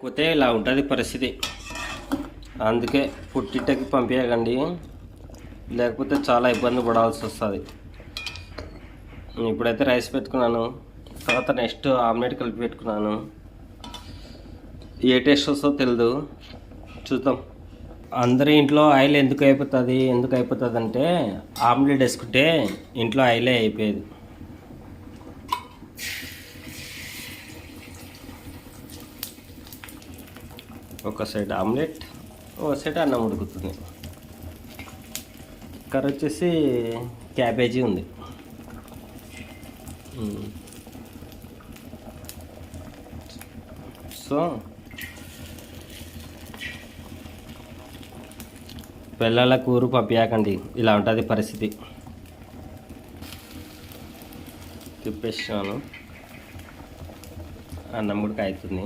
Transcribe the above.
పోతే ఇలా ఉంటుంది పరిస్థితి. అందుకే పుట్టింటికి పంపించకండి, లేకపోతే చాలా ఇబ్బంది పడాల్సి వస్తుంది. ఇప్పుడైతే రైస్ పెట్టుకున్నాను, తర్వాత నెక్స్ట్ ఆమ్లెట్ కలిపి పెట్టుకున్నాను. ఏ టేస్ట్ వస్తుందో తెలియదు, చూద్దాం. అందరి ఇంట్లో ఆయిల్ ఎందుకు అయిపోతుంది అంటే ఆమ్లెట్ వేసుకుంటే ఇంట్లో ఆయిలే అయిపోయేది. ఒక సైడ్ ఆమ్లెట్, ఒక సైడ్ అన్నం ఉడుకుతుంది. కర్రీ వచ్చేసి క్యాబేజీ ఉంది. సో పిల్లల కూర పంపించకండి, ఇలా ఉంటుంది పరిస్థితి. తిప్పేసాను, అన్నం కూడా కాగుతుంది.